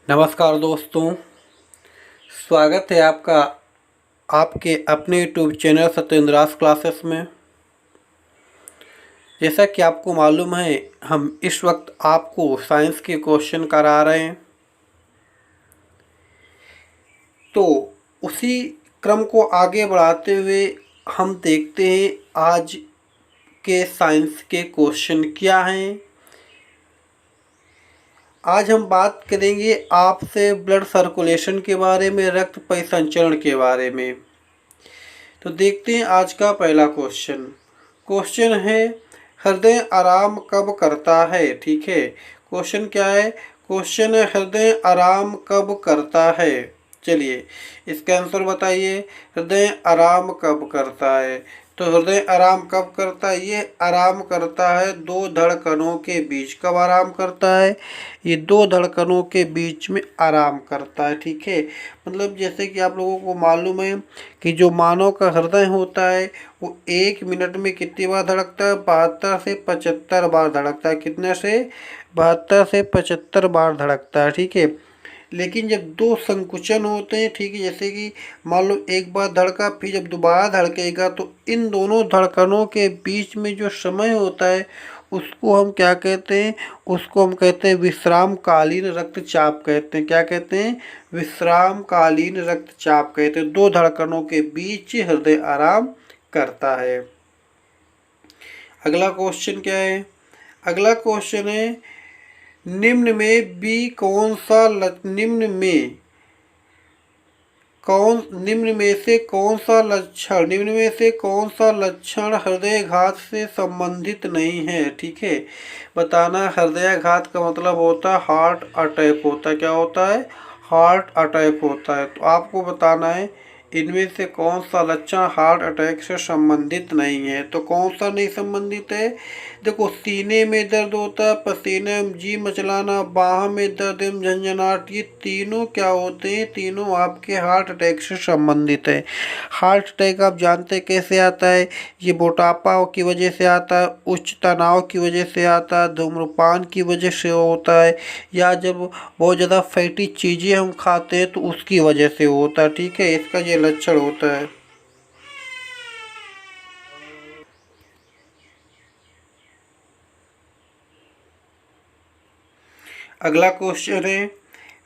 नमस्कार दोस्तों, स्वागत है आपका आपके अपने यूट्यूब चैनल सत्येंद्रास क्लासेस में। जैसा कि आपको मालूम है, हम इस वक्त आपको साइंस के क्वेश्चन करा रहे हैं, तो उसी क्रम को आगे बढ़ाते हुए हम देखते हैं आज के साइंस के क्वेश्चन क्या हैं। आज हम बात करेंगे आपसे ब्लड सर्कुलेशन के बारे में, रक्त परिसंचरण के बारे में। तो देखते हैं आज का पहला क्वेश्चन। क्वेश्चन है, हृदय आराम कब करता है। ठीक है, क्वेश्चन क्या है? क्वेश्चन है, हृदय आराम कब करता है। चलिए इसका आंसर बताइए, हृदय आराम कब करता है। तो हृदय आराम कब करता है? ये आराम करता है दो धड़कनों के बीच। कब आराम करता है? ये दो धड़कनों के बीच में आराम करता है। ठीक है, मतलब जैसे कि आप लोगों को मालूम है कि जो मानव का हृदय होता है वो 1 मिनट में कितनी बार धड़कता है? 72 से 75 बार धड़कता है। कितने से? 72 से 75 बार धड़कता है। ठीक है, लेकिन जब दो संकुचन होते हैं, ठीक है, जैसे कि मान लो एक बार धड़का, फिर जब दोबारा धड़केगा, तो इन दोनों धड़कनों के बीच में जो समय होता है उसको हम क्या कहते हैं? उसको हम कहते हैं विश्रामकालीन रक्तचाप कहते हैं। क्या कहते हैं? विश्रामकालीन रक्तचाप कहते हैं। दो धड़कनों के बीच हृदय आराम करता है। अगला क्वेश्चन क्या है? अगला क्वेश्चन है, निम्न में भी कौन सा निम्न में से कौन सा लक्षण हृदयघात से संबंधित नहीं है। ठीक है, बताना। हृदयाघात का मतलब होता है हार्ट अटैक होता है। क्या होता है? हार्ट अटैक होता है। तो आपको बताना है इनमें से कौन सा लक्षण हार्ट अटैक से संबंधित नहीं है। तो कौन सा नहीं संबंधित है? देखो, सीने में दर्द होता है, पसीने में जी मचलाना, बाह में दर्द एवं झंझनाहट, ये तीनों क्या होते हैं? तीनों आपके हार्ट अटैक से संबंधित है। हार्ट अटैक आप जानते हैं कैसे आता है? ये मोटापा की वजह से आता है, उच्च तनाव की वजह से आता है, धूम्रपान की वजह से होता है, या जब बहुत ज़्यादा फैटी चीज़ें हम खाते हैं तो उसकी वजह से होता है। ठीक है, इसका ये लक्षण होता है। अगला क्वेश्चन है,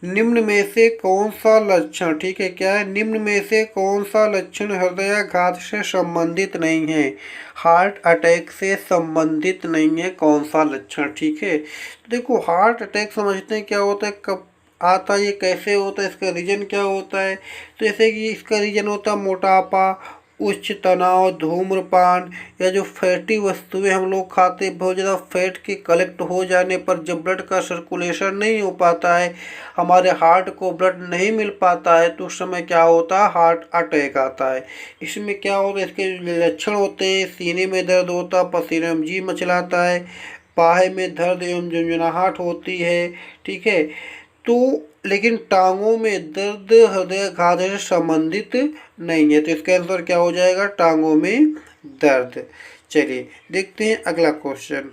निम्न में से कौन सा लक्षण, ठीक है, क्या है? निम्न में से कौन सा लक्षण हृदयाघात से संबंधित नहीं है? हार्ट अटैक से संबंधित नहीं है कौन सा लक्षण। ठीक है, तो देखो, हार्ट अटैक समझते हैं क्या होता है, कब आता है, ये कैसे होता है, इसका रीजन क्या होता है। तो जैसे कि इसका रीजन होता है मोटापा, उच्च तनाव, धूम्रपान, या जो फैटी वस्तुएं हम लोग खाते हैं, बहुत ज़्यादा फैट के कलेक्ट हो जाने पर जब ब्लड का सर्कुलेशन नहीं हो पाता है, हमारे हार्ट को ब्लड नहीं मिल पाता है, तो उस समय क्या होता है? हार्ट अटैक आता है। इसमें क्या होता है? इसके लक्षण होते हैं, सीने में दर्द होता है, पसीने में जी मचलाता है, बाहे में दर्द एवं झंझनाहट होती है। ठीक है, तो लेकिन टांगों में दर्द हृदयाघात से संबंधित नहीं है। तो इसका आंसर क्या हो जाएगा? टांगों में दर्द। चलिए देखते हैं अगला क्वेश्चन।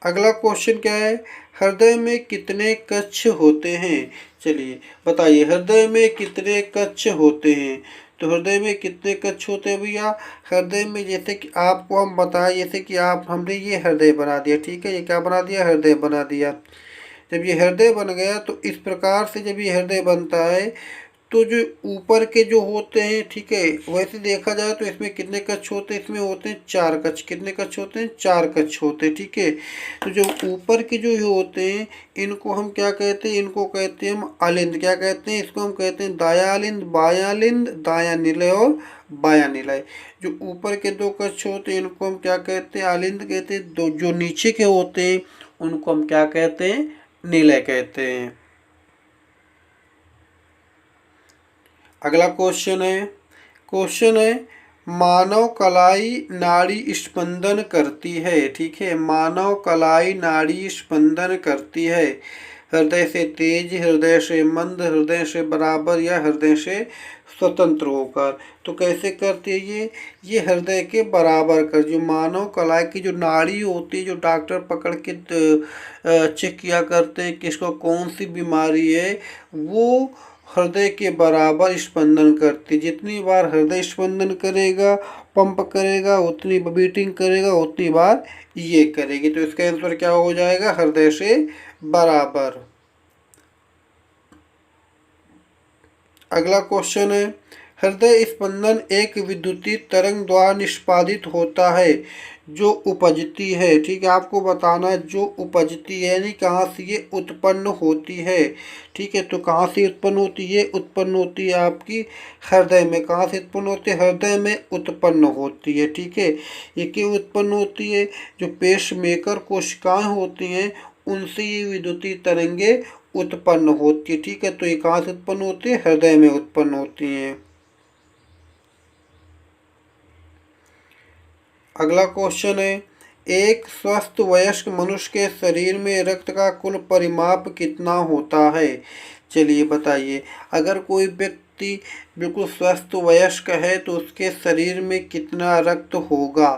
अगला क्वेश्चन क्या है? हृदय में कितने कक्ष होते हैं। चलिए बताइए, हृदय में कितने कक्ष होते हैं। तो हृदय में कितने कक्ष होते हैं भैया? हृदय में जैसे कि आपको हम बताएं, जैसे कि हमने ये हृदय बना दिया। ठीक है, ये क्या बना दिया? हृदय बना दिया। जब ये हृदय बन गया तो इस प्रकार से जब ये हृदय बनता है तो जो ऊपर के जो होते हैं, ठीक है, वैसे देखा जाए तो इसमें कितने कक्ष होते हैं? इसमें होते हैं 4 कक्ष। कितने कक्ष होते हैं? 4 कक्ष होते हैं। ठीक है, तो जो ऊपर के जो होते हैं इनको हम क्या कहते हैं? इनको कहते हैं हम अलिंद। क्या कहते हैं? इसको हम कहते हैं दायालिंद, बायालिंद, दाया निलय और बाया निलय। जो ऊपर के 2 कक्ष होते हैं इनको हम क्या कहते हैं? अलिंद कहते हैं। दो जो नीचे के होते हैं उनको हम क्या कहते हैं? निलय कहते हैं। अगला क्वेश्चन है, मानव कलाई नाड़ी स्पंदन करती है। ठीक है, मानव कलाई नाड़ी स्पंदन करती है हृदय से तेज, हृदय से मंद, हृदय से बराबर या हृदय से स्वतंत्र होकर। तो कैसे करती है ये हृदय के बराबर कर, जो मानव कलाई की जो नाड़ी होती है, जो डॉक्टर पकड़ के चेक किया करते हैं किसको कौन सी बीमारी है, वो हृदय के बराबर स्पंदन करती। जितनी बार हृदय स्पंदन करेगा, पंप करेगा, उतनी बीटिंग करेगा, उतनी बार ये करेगी। तो इसका आंसर क्या हो जाएगा, हृदय से बराबर। अगला क्वेश्चन है, हृदय स्पंदन एक विद्युतीय तरंग द्वारा निष्पादित होता है जो उपजती है। ठीक है, आपको बताना है जो उपजती है यानी कहाँ से ये उत्पन्न होती है। ठीक है, तो कहाँ से उत्पन्न होती है, उत्पन्न होती है आपकी हृदय में। कहाँ से उत्पन्न होती है, हृदय में उत्पन्न होती है। ठीक है, ये क्यों उत्पन्न होती है, जो पेस मेकर कोशिकाएं होती हैं उनसे ये विद्युतीय तरंगे उत्पन्न होती है। ठीक है, तो ये कहाँ से उत्पन्न होती है, हृदय में उत्पन्न होती हैं। अगला क्वेश्चन है, एक स्वस्थ वयस्क मनुष्य के शरीर में रक्त का कुल परिमाप कितना होता है। चलिए बताइए, अगर कोई व्यक्ति बिल्कुल स्वस्थ वयस्क है तो उसके शरीर में कितना रक्त होगा।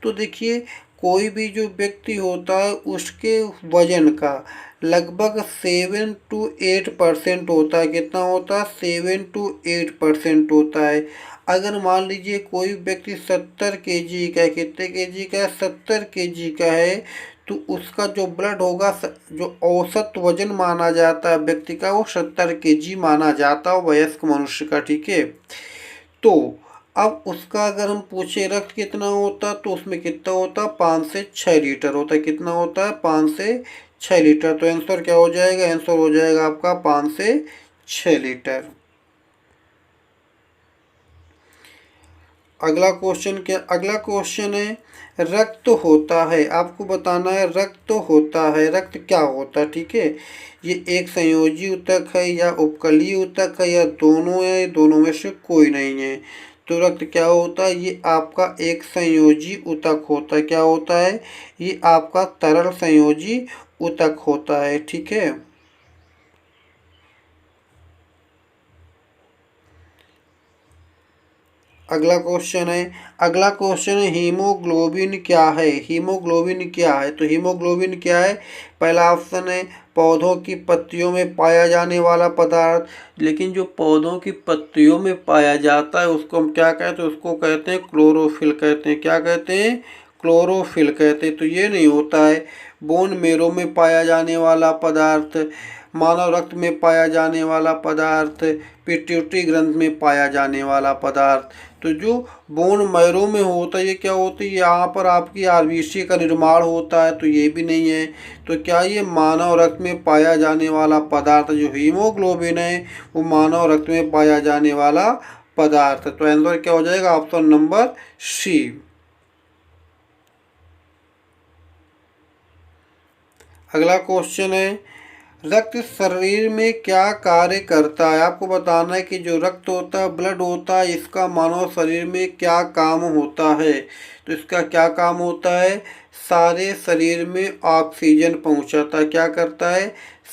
तो देखिए, कोई भी जो व्यक्ति होता है उसके वजन का लगभग 7 to 8% होता है। कितना होता है, 7 to 8% होता है। अगर मान लीजिए कोई व्यक्ति 70 kg का है, कितने kg का है, 70 kg का है, तो उसका जो ब्लड होगा, जो औसत वजन माना जाता है व्यक्ति का, वो 70 kg माना जाता है वयस्क मनुष्य का। ठीक है, तो अब उसका अगर हम पूछे रक्त कितना होता तो उसमें कितना होता, 5 से 6 लीटर होता है। कितना होता है, 5 से 6 लीटर। तो आंसर क्या हो जाएगा, आंसर हो जाएगा आपका 5 से 6 लीटर। अगला क्वेश्चन क्या, अगला क्वेश्चन है, रक्त होता है, आपको बताना है रक्त होता है, रक्त क्या होता है। ठीक है, ये एक संयोजी ऊतक है या उपकलीय ऊतक है या दोनों है, दोनों में से कोई नहीं है। तो रक्त क्या होता है, ये आपका एक संयोजी ऊतक होता है। क्या होता है, ये आपका तरल संयोजी ऊतक होता है। ठीक है, अगला क्वेश्चन है, अगला क्वेश्चन है, हीमोग्लोबिन क्या है। हीमोग्लोबिन क्या है, तो हीमोग्लोबिन क्या है, पहला ऑप्शन है पौधों की पत्तियों में पाया जाने वाला पदार्थ। लेकिन जो पौधों की पत्तियों में पाया जाता है उसको हम क्या कहते हैं, उसको कहते हैं क्लोरोफिल कहते हैं। क्या कहते हैं, क्लोरोफिल कहते हैं। तो ये नहीं होता है। बोन मेरो में पाया जाने वाला पदार्थ, मानव रक्त में पाया जाने वाला पदार्थ, पिट्यूटरी ग्रंथ में पाया जाने वाला पदार्थ। तो जो बोन मैरो में होता है ये क्या होता है, यहाँ पर आपकी आरबीसी का निर्माण होता है, तो ये भी नहीं है। तो क्या ये मानव रक्त में पाया जाने वाला पदार्थ जो हीमोग्लोबिन है वो मानव रक्त में पाया जाने वाला पदार्थ। तो आंसर क्या हो जाएगा, ऑप्शन नंबर सी। अगला क्वेश्चन है, रक्त शरीर में क्या कार्य करता है। आपको बताना है कि जो रक्त होता है, ब्लड होता है, इसका मानव शरीर में क्या काम होता है। तो इसका क्या काम होता है, सारे शरीर में ऑक्सीजन पहुंचाता है। क्या करता है,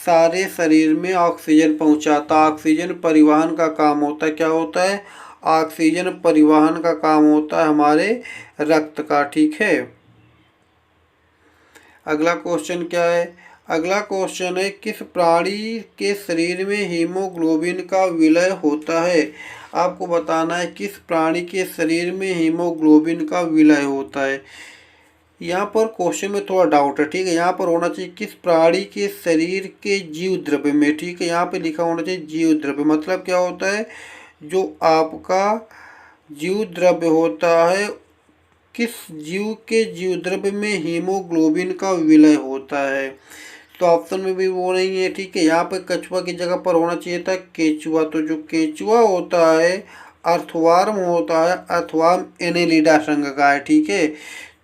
सारे शरीर में ऑक्सीजन पहुंचाता, ऑक्सीजन परिवहन का काम होता है। क्या होता है, ऑक्सीजन परिवहन का काम होता है हमारे रक्त का। ठीक है, अगला क्वेश्चन क्या है, अगला क्वेश्चन है, किस प्राणी के शरीर में हीमोग्लोबिन का विलय होता है। आपको बताना है किस प्राणी के शरीर में हीमोग्लोबिन का विलय होता है। यहाँ पर क्वेश्चन में थोड़ा डाउट है। ठीक है, यहाँ पर होना चाहिए किस प्राणी के शरीर के जीव द्रव्य में। ठीक है, यहाँ पे लिखा होना चाहिए जीव द्रव्य। मतलब क्या होता है, जो आपका जीव द्रव्य होता है, किस जीव के जीव द्रव्य में हीमोग्लोबिन का विलय होता है। तो ऑप्शन में भी वो नहीं है। ठीक है, यहाँ पे कछुआ की जगह पर होना चाहिए था केचुआ। तो जो केचुआ होता है अर्थवार्म होता है, अर्थवार्म एनेलिडा संघ का है। ठीक है,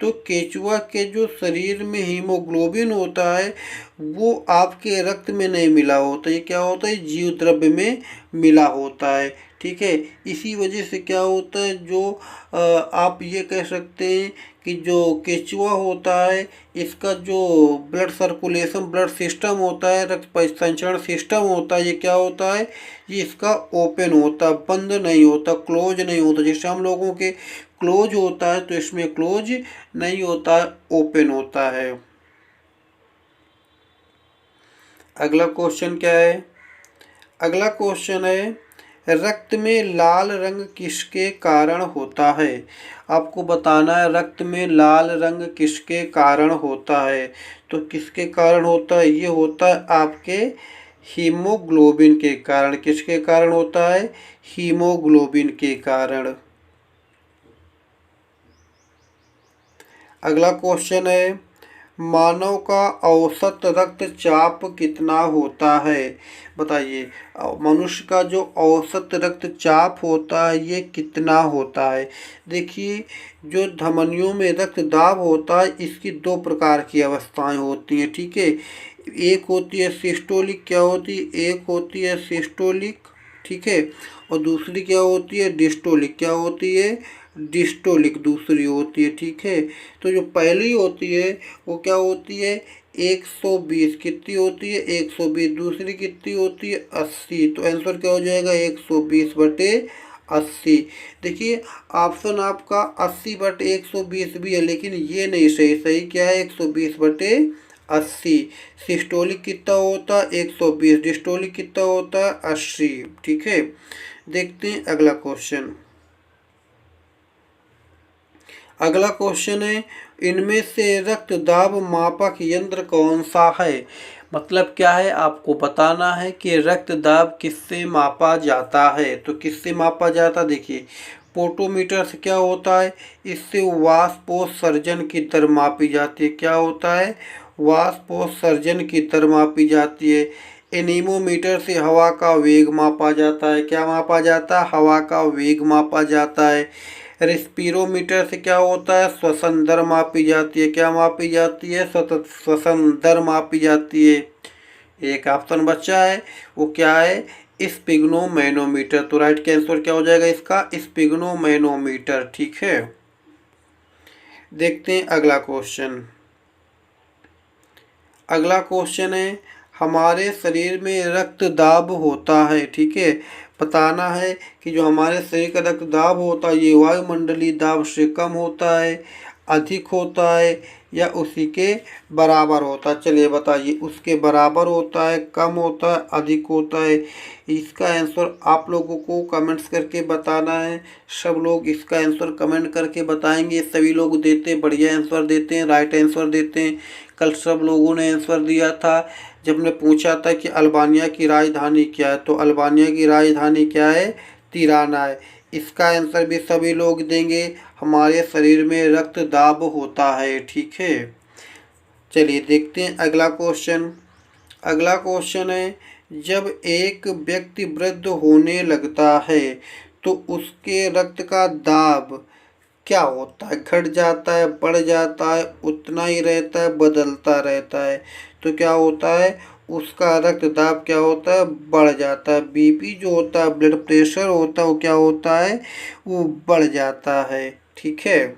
तो केचुआ के जो शरीर में हीमोग्लोबिन होता है वो आपके रक्त में नहीं मिला होता, ये क्या होता है, जीव द्रव्य में मिला होता है। ठीक है। इसी वजह से क्या होता है, जो आप ये कह सकते हैं कि जो केचुआ होता है, इसका जो ब्लड सर्कुलेशन, ब्लड सिस्टम होता है, रक्त परिसंचरण सिस्टम होता है, ये क्या होता है, ये इसका ओपन होता, बंद नहीं होता, क्लोज नहीं होता। जैसे हम लोगों के क्लोज होता है तो इसमें क्लोज नहीं होता है, ओपन होता है। अगला क्वेश्चन क्या है? अगला क्वेश्चन है, रक्त में लाल रंग किसके कारण होता है? आपको बताना है रक्त में लाल रंग किसके कारण होता है। तो किसके कारण होता है? ये होता है आपके हीमोग्लोबिन के कारण। किसके कारण होता है? हीमोग्लोबिन के कारण। अगला क्वेश्चन है, मानव का औसत रक्तचाप कितना होता है? बताइए, मनुष्य का जो औसत रक्तचाप होता है ये कितना होता है? देखिए, जो धमनियों में रक्त दाब होता है, इसकी दो प्रकार की अवस्थाएं होती हैं, ठीक है। एक होती है सिस्टोलिक, क्या होती है? एक होती है सिस्टोलिक, ठीक है, और दूसरी क्या होती है? डिस्टोलिक। क्या होती है? डिस्टोलिक दूसरी होती है, ठीक है। तो जो पहली होती है वो क्या होती है? 120। कितनी होती है? 120। दूसरी कितनी होती है? 80। तो आंसर क्या हो जाएगा? 120/80। देखिए, ऑप्शन आपका 80/120 भी है, लेकिन ये नहीं सही। सही क्या है? 120/80। सिस्टोलिक कितना होता है? 120। डिस्टोलिक कितना होता है? 80, ठीक है। देखते हैं अगला क्वेश्चन। अगला क्वेश्चन है, इनमें से रक्त दाब मापक यंत्र कौन सा है? मतलब क्या है, आपको बताना है कि रक्त दाब किससे मापा जाता है। तो किससे मापा जाता? देखिए, पोटोमीटर से क्या होता है, इससे वाष्पोत्सर्जन की दर मापी जाती है। क्या होता है? वाष्पोत्सर्जन की दर मापी जाती है। एनीमोमीटर से हवा का वेग मापा जाता है। क्या मापा जाता है? हवा का वेग मापा जाता है। रेस्पिरोमीटर से क्या होता है? श्वसन दर मापी जाती है। क्या मापी जाती है? श्वसन दर मापी जाती है। एक ऑप्शन बचा है, वो क्या है? स्पिग्नोमैनोमीटर। तो राइट का आंसर क्या हो जाएगा इसका? स्पिग्नोमैनोमीटर, ठीक है। देखते हैं अगला क्वेश्चन। अगला क्वेश्चन है, हमारे शरीर में रक्त दाब होता है, ठीक है। बताना है कि जो हमारे शरीर का रक्त दाब होता है ये वायुमंडलीय दाब से कम होता है, अधिक होता है, या उसी के बराबर होता है। चलिए बताइए, उसके बराबर होता है, कम होता है, अधिक होता है? इसका आंसर आप लोगों को कमेंट्स करके बताना है। सब लोग इसका आंसर कमेंट करके बताएंगे। सभी लोग देते बढ़िया आंसर देते हैं, राइट आंसर देते हैं। कल सब लोगों ने आंसर दिया था जब ने पूछा था कि अल्बानिया की राजधानी क्या है। तो अल्बानिया की राजधानी क्या है? तिराना है। इसका आंसर भी सभी लोग देंगे, हमारे शरीर में रक्त दाब होता है, ठीक है। चलिए देखते हैं अगला क्वेश्चन। अगला क्वेश्चन है, जब एक व्यक्ति वृद्ध होने लगता है तो उसके रक्त का दाब क्या होता है? घट जाता है, बढ़ जाता है, उतना ही रहता है, बदलता रहता है? तो क्या होता है? उसका रक्त दाब क्या होता है? बढ़ जाता है। बीपी जो होता है, ब्लड प्रेशर होता है, वो क्या होता है? वो बढ़ जाता है, ठीक है।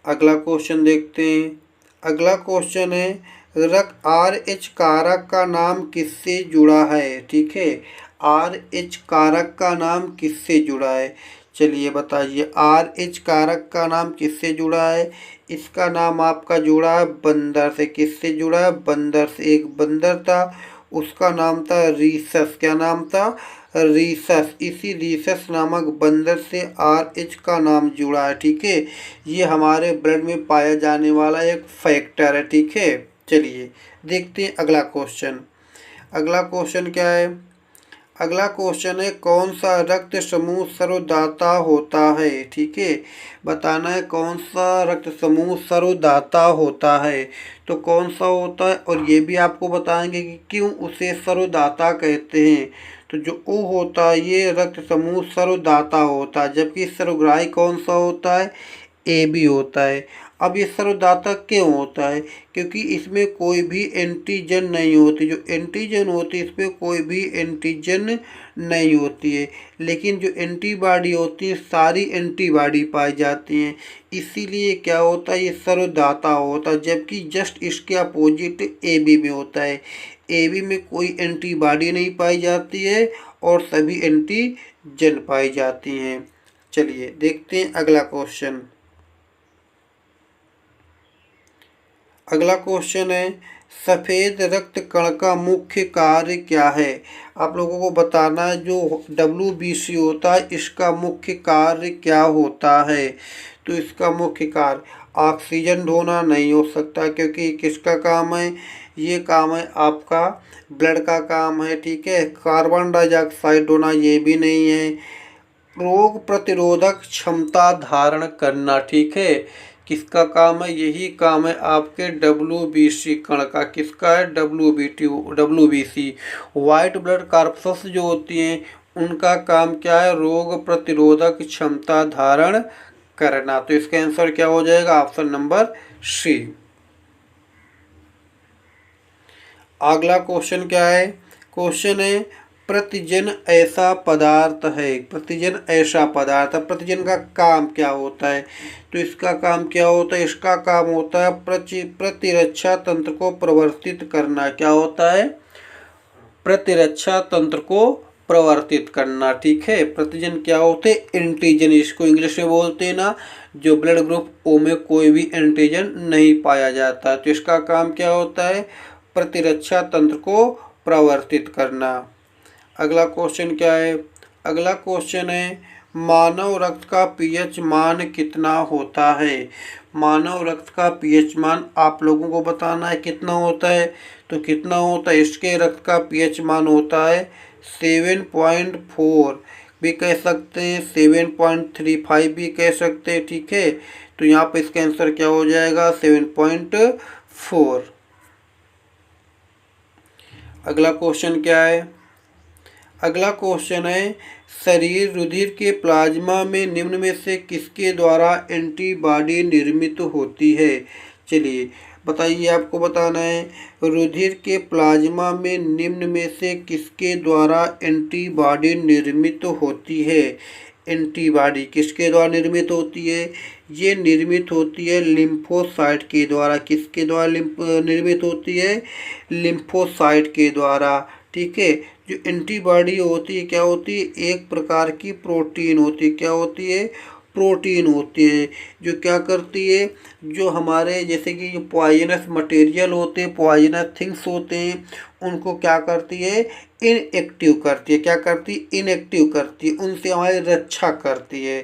अगला क्वेश्चन देखते हैं। अगला क्वेश्चन है, रक्त RH कारक का नाम किससे जुड़ा है? ठीक है, RH कारक का नाम किससे जुड़ा है? चलिए बताइए, RH कारक का नाम किससे जुड़ा है? इसका नाम आपका जुड़ा है बंदर से। किससे जुड़ा है? बंदर से। एक बंदर था, उसका नाम था रीसस। क्या नाम था? रीसस। इसी रीसस नामक बंदर से RH का नाम जुड़ा है, ठीक है। ये हमारे ब्लड में पाया जाने वाला एक फैक्टर है, ठीक है। चलिए देखते हैं अगला क्वेश्चन। अगला क्वेश्चन क्या है? अगला क्वेश्चन है, कौन सा रक्त समूह सर्वदाता होता है? ठीक है, बताना है कौन सा रक्त समूह सर्वदाता होता है। तो कौन सा होता है, और ये भी आपको बताएंगे कि क्यों उसे सर्वदाता कहते हैं। तो जो O होता है ये रक्त समूह सर्वदाता होता है, जबकि सर्वग्राही कौन सा होता है? AB होता है। अब ये सर्वदाता क्यों होता है? क्योंकि इसमें कोई भी एंटीजन नहीं होती। जो एंटीजन होती है इसमें कोई भी एंटीजन नहीं होती है, लेकिन जो एंटीबॉडी होती है सारी एंटीबॉडी पाई जाती हैं। इसीलिए क्या होता है, ये सर्वदाता होता है। जबकि जस्ट इसके अपोजिट ए बी में होता है। ए बी में कोई एंटीबॉडी नहीं पाई जाती है और सभी एंटीजन पाई जाती हैं। चलिए देखते हैं अगला क्वेश्चन। अगला क्वेश्चन है, सफ़ेद रक्त कण का मुख्य कार्य क्या है? आप लोगों को बताना है जो WBC होता है इसका मुख्य कार्य क्या होता है। तो इसका मुख्य कार्य ऑक्सीजन ढोना नहीं हो सकता, क्योंकि किसका काम है, ये काम है आपका ब्लड का काम है, ठीक है। कार्बन डाइऑक्साइड ढोना ये भी नहीं है। रोग प्रतिरोधक क्षमता धारण करना, ठीक है, किसका काम है, यही काम है आपके WBC कण का। किसका है, WBC। वाइट ब्लड कॉर्पसेस जो होती हैं उनका काम क्या है, रोग प्रतिरोधक क्षमता धारण करना। तो इसका आंसर क्या हो जाएगा, ऑप्शन नंबर सी। अगला क्वेश्चन क्या है, क्वेश्चन है प्रतिजन ऐसा पदार्थ है। प्रतिजन ऐसा पदार्थ है, प्रतिजन का काम क्या होता है? तो इसका काम क्या होता है, इसका काम होता है प्रतिरक्षा तंत्र को प्रवर्तित करना। क्या होता है, प्रतिरक्षा तंत्र को प्रवर्तित करना, ठीक है। प्रतिजन क्या होते हैं, एंटीजन, इसको इंग्लिश में बोलते हैं ना, जो ब्लड ग्रुप ओ में कोई भी एंटीजन नहीं पाया जाता। तो इसका काम क्या होता है, प्रतिरक्षा तंत्र को प्रवर्तित करना। अगला क्वेश्चन क्या है, अगला क्वेश्चन है मानव रक्त का पीएच मान कितना होता है? मानव रक्त का पीएच मान आप लोगों को बताना है कितना होता है। तो कितना होता है, इसके रक्त का पीएच मान होता है 7.4 भी कह सकते हैं, 7.35 भी कह सकते हैं, ठीक है। तो यहाँ पे इसका आंसर क्या हो जाएगा, 7.4। अगला क्वेश्चन क्या है, अगला क्वेश्चन है शरीर रुधिर के प्लाज्मा में निम्न में से किसके द्वारा एंटीबॉडी निर्मित होती है? चलिए बताइए, आपको बताना है रुधिर के प्लाज्मा में निम्न में से किसके द्वारा एंटीबॉडी निर्मित होती है? एंटीबॉडी किसके द्वारा निर्मित होती है? ये निर्मित होती है लिम्फोसाइट के द्वारा। किसके द्वारा निर्मित होती है, लिम्फोसाइट के द्वारा, ठीक है। जो एंटीबॉडी होती है क्या होती है, एक प्रकार की प्रोटीन होती है। क्या होती है, प्रोटीन होती है, जो क्या करती है, जो हमारे जैसे कि जो पॉइजनस मटेरियल होते हैं, पॉइजनस थिंग्स होते हैं, उनको क्या करती है, इनएक्टिव करती है। क्या करती है, इनएक्टिव करती है, उनसे हमारी रक्षा करती है।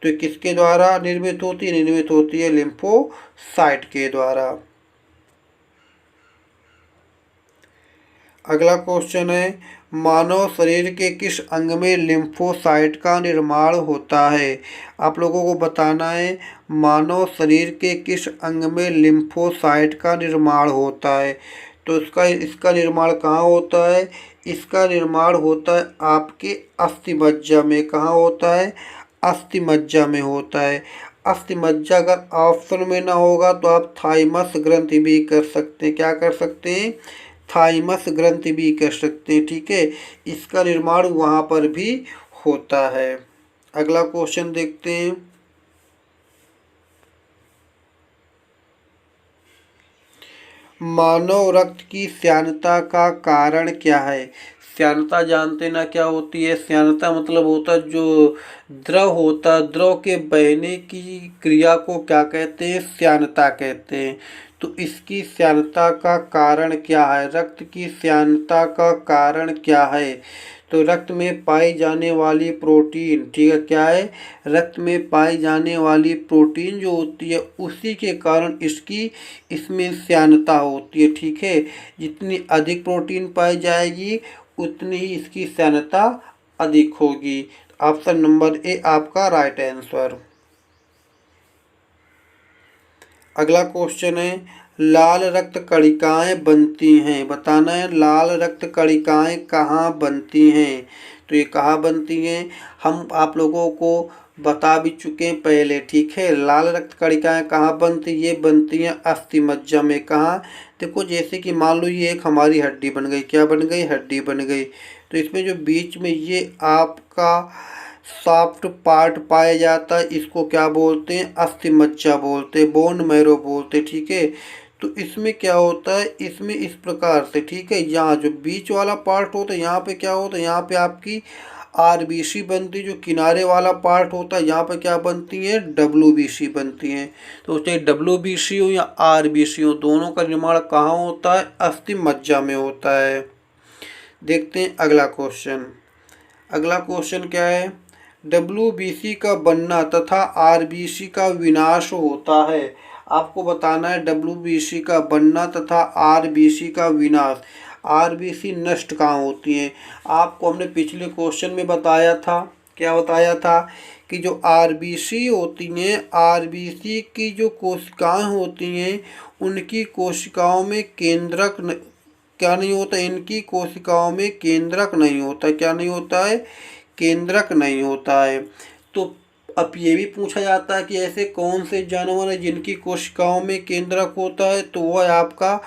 तो किसके द्वारा निर्मित होती है, निर्मित होती है लिम्फोसाइट के द्वारा। अगला क्वेश्चन है मानव शरीर के किस अंग में लिम्फोसाइट का निर्माण होता है? आप लोगों को बताना है मानव शरीर के किस अंग में लिम्फोसाइट का निर्माण होता है। तो इसका निर्माण कहाँ होता है, इसका निर्माण होता है आपके अस्थिमज्जा में। कहाँ होता है, अस्थिमज्जा में होता है। अस्थिमज्जा अगर ऑप्शन में ना होगा तो आप थाइमस ग्रंथि भी कर सकते हैं। क्या कर सकते हैं, थाइमस ग्रंथि भी कर सकते हैं, ठीक है। इसका निर्माण वहाँ पर भी होता है। अगला क्वेश्चन देखते हैं, मानव रक्त की श्यानता का कारण क्या है? श्यानता जानते ना क्या होती है, श्यानता मतलब होता है जो द्रव होता है, द्रव के बहने की क्रिया को क्या कहते हैं, श्यानता कहते हैं। तो इसकी श्यानता का कारण क्या है, रक्त की श्यानता का कारण क्या है? तो रक्त में पाई जाने वाली प्रोटीन, ठीक है, क्या है, रक्त में पाई जाने वाली प्रोटीन जो होती है उसी के कारण इसमें श्यानता होती है, ठीक है। जितनी अधिक प्रोटीन पाई जाएगी उतनी ही इसकी श्यानता अधिक होगी। ऑप्शन नंबर ए आपका राइट आंसर। अगला क्वेश्चन है लाल रक्त कणिकाएं बनती हैं। बताना है लाल रक्त कणिकाएं कहाँ बनती हैं। तो ये कहाँ बनती हैं, हम आप लोगों को बता भी चुके हैं पहले, ठीक है। लाल रक्त कणिकाएं कहाँ बनती, ये बनती हैं अस्थि मज्जा में। कहाँ, देखो जैसे कि मान लो ये एक हमारी हड्डी बन गई, क्या बन गई, हड्डी बन गई। तो इसमें जो बीच में ये आपका सॉफ्ट पार्ट पाया जाता है, इसको क्या बोलते हैं, अस्थि मज्जा बोलते हैं, बोन मैरो बोलते हैं, ठीक है। तो इसमें क्या होता है, इसमें इस प्रकार से, ठीक है, यहाँ जो बीच वाला पार्ट होता है यहाँ पे क्या होता है, यहाँ पे आपकी आरबीसी बनती है। जो किनारे वाला पार्ट होता है यहाँ पे क्या बनती है, डब्ल्यूबीसी बनती है। तो चाहे डब्ल्यूबीसी हो या आरबीसी हो, दोनों का निर्माण कहाँ होता है, अस्थि मज्जा में होता है। देखते हैं अगला क्वेश्चन। अगला क्वेश्चन क्या है, डब्ल्यूबीसी का बनना तथा आरबीसी का विनाश होता है। आपको बताना है डब्ल्यूबीसी का बनना तथा आरबीसी का विनाश। आरबीसी नष्ट कहाँ होती हैं, आपको हमने पिछले क्वेश्चन में बताया था, क्या बताया था कि जो आरबीसी होती हैं, आरबीसी की जो कोशिकाएं होती हैं, उनकी कोशिकाओं में केंद्रक क्या नहीं होता, इनकी कोशिकाओं में केंद्रक नहीं होता, क्या नहीं होता है, केंद्रक नहीं होता है। तो अब ये भी पूछा जाता है कि ऐसे कौन से जानवर हैं जिनकी कोशिकाओं में केंद्रक होता है, तो वह आपका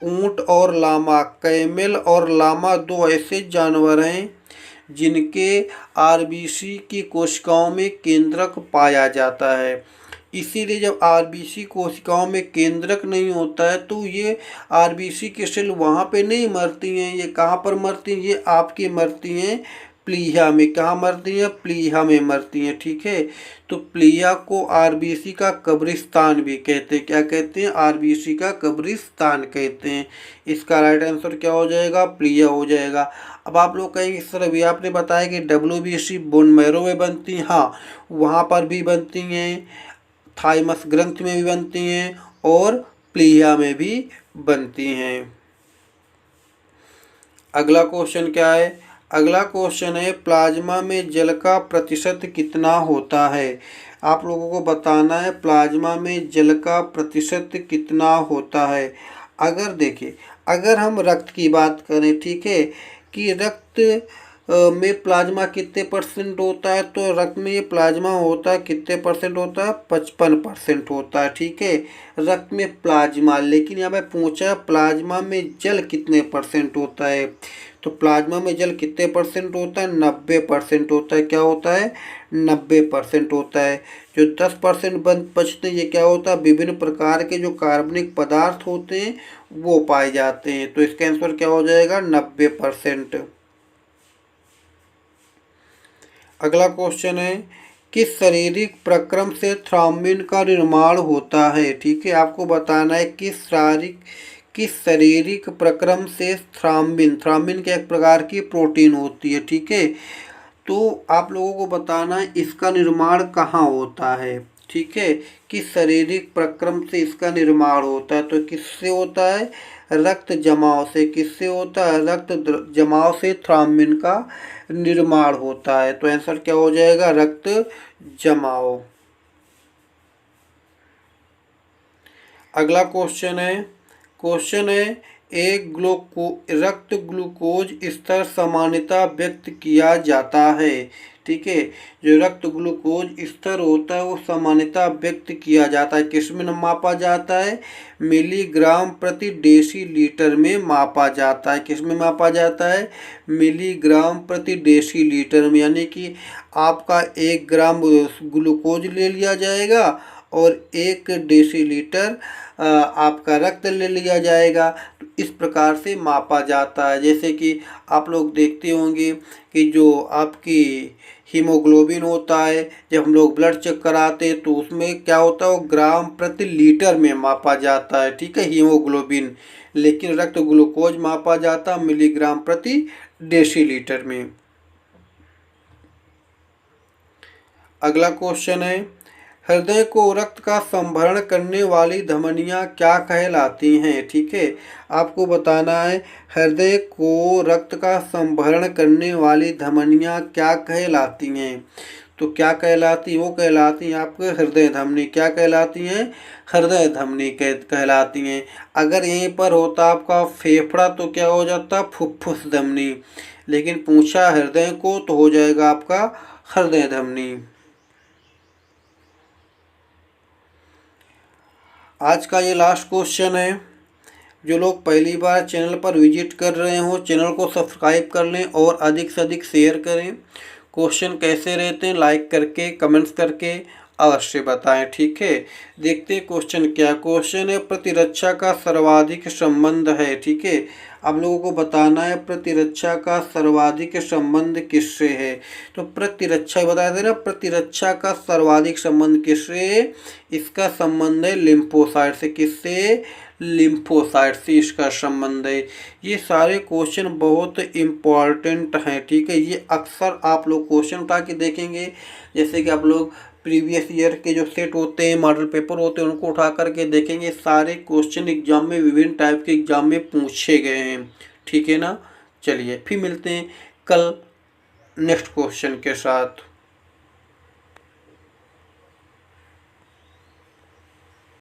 ऊंट और लामा, कैमल और लामा दो ऐसे जानवर हैं जिनके आरबीसी की कोशिकाओं में केंद्रक पाया जाता है। इसीलिए जब आरबीसी कोशिकाओं में केंद्रक नहीं होता है तो ये आरबीसी के सेल वहाँ पे नहीं मरती हैं, ये कहाँ पर मरती हैं, ये आपकी मरती हैं प्लीहा में। कहाँ मरती हैं, प्लीहा में मरती हैं, ठीक है। तो प्लीहा को आरबीसी का कब्रिस्तान भी कहते हैं, क्या कहते हैं, आरबीसी का कब्रिस्तान कहते हैं। इसका राइट आंसर क्या हो जाएगा, प्लीहा हो जाएगा। अब आप लोग कहेंगे सर अभी आपने बताया कि डब्ल्यूबीसी बोन मैरो में बनती हैं, हाँ वहाँ पर भी बनती हैं, थाइमस ग्रंथ में भी बनती हैं और प्लीहा में भी बनती हैं। अगला क्वेश्चन क्या है, अगला क्वेश्चन है प्लाज्मा में जल का प्रतिशत कितना होता है। आप लोगों को बताना है प्लाज्मा में जल का प्रतिशत कितना होता है। अगर देखिए, अगर हम रक्त की बात करें, ठीक है, कि रक्त में प्लाज्मा कितने परसेंट होता है, तो रक्त में ये प्लाज्मा होता है कितने परसेंट होता है, 55% होता है, ठीक है, रक्त में प्लाज्मा। लेकिन यहाँ पे पूछा प्लाज्मा में जल कितने परसेंट होता है, तो प्लाज्मा में जल कितने परसेंट होता है, 90% होता है। क्या होता है, 90% होता है। जो 10% बचते हैं, ये क्या होता है, विभिन्न प्रकार के जो कार्बनिक पदार्थ होते हैं वो पाए जाते हैं। तो इसका आंसर क्या हो जाएगा, 90%। अगला क्वेश्चन है किस शारीरिक प्रक्रम से थ्रोम्बिन का निर्माण होता है, ठीक है। आपको बताना है किस शारीरिक प्रक्रम से थ्रोम्बिन, थ्रोम्बिन के एक प्रकार की प्रोटीन होती है, ठीक है। तो आप लोगों को बताना है इसका निर्माण कहाँ होता है, ठीक है, किस शारीरिक प्रक्रम से इसका निर्माण होता है। तो किससे होता है, रक्त जमाव से। किससे होता है, रक्त जमाव से थ्रोम्बिन का निर्माण होता है। तो आंसर क्या हो जाएगा, रक्त जमाव। अगला क्वेश्चन है एक रक्त ग्लूकोज स्तर सामान्यतः व्यक्त किया जाता है, ठीक है। जो रक्त ग्लूकोज स्तर होता है वो सामान्यतः व्यक्त किया जाता है, किसमें मापा जाता है, मिलीग्राम प्रति डेसीलीटर में मापा जाता है। किसमें मापा जाता है, मिलीग्राम प्रति डेसीलीटर में। यानी कि आपका 1 ग्राम ग्लूकोज ले लिया जाएगा और 1 डेसीलीटर आपका रक्त ले लिया जाएगा। तो इस प्रकार से मापा जाता है। जैसे कि आप लोग देखते होंगे कि जो आपकी हीमोग्लोबिन होता है, जब हम लोग ब्लड चेक कराते हैं तो उसमें क्या होता है, वो ग्राम प्रति लीटर में मापा जाता है, ठीक है, हीमोग्लोबिन। लेकिन रक्त ग्लूकोज मापा जाता है मिलीग्राम प्रति डेसीलीटर में। अगला क्वेश्चन है हृदय को रक्त का संभरण करने वाली धमनियां क्या कहलाती हैं, ठीक है। आपको बताना है हृदय को रक्त का संभरण करने वाली धमनियां क्या कहलाती हैं। तो क्या कहलाती, वो कहलाती हैं आपके हृदय धमनी। क्या कहलाती हैं, हृदय धमनी कहलाती हैं। अगर यहीं पर होता आपका फेफड़ा तो क्या हो जाता, फुफ्फुस धमनी। लेकिन पूछा हृदय को तो हो जाएगा आपका हृदय धमनी। आज का ये लास्ट क्वेश्चन है। जो लोग पहली बार चैनल पर विजिट कर रहे हो, चैनल को सब्सक्राइब कर लें और अधिक से अधिक शेयर करें। क्वेश्चन कैसे रहते हैं लाइक करके कमेंट्स करके अवश्य बताएं, ठीक है। देखते हैं क्वेश्चन क्या क्वेश्चन है। प्रतिरक्षा का सर्वाधिक संबंध है, ठीक है। आप लोगों को बताना है प्रतिरक्षा का सर्वाधिक संबंध किससे है। तो प्रतिरक्षा बताया था ना, प्रतिरक्षा का सर्वाधिक संबंध किससे, इसका संबंध है लिम्फोसाइट से। किससे, लिम्फोसाइट से इसका संबंध है। ये सारे क्वेश्चन बहुत इम्पॉर्टेंट हैं, ठीक है। ये अक्सर आप लोग क्वेश्चन उठा के देखेंगे, जैसे कि आप लोग प्रीवियस ईयर के जो सेट होते हैं, मॉडल पेपर होते हैं, उनको उठा करके देखेंगे। सारे क्वेश्चन एग्जाम में, विभिन्न टाइप के एग्जाम में पूछे गए हैं, ठीक है ना। चलिए फिर मिलते हैं कल नेक्स्ट क्वेश्चन के साथ।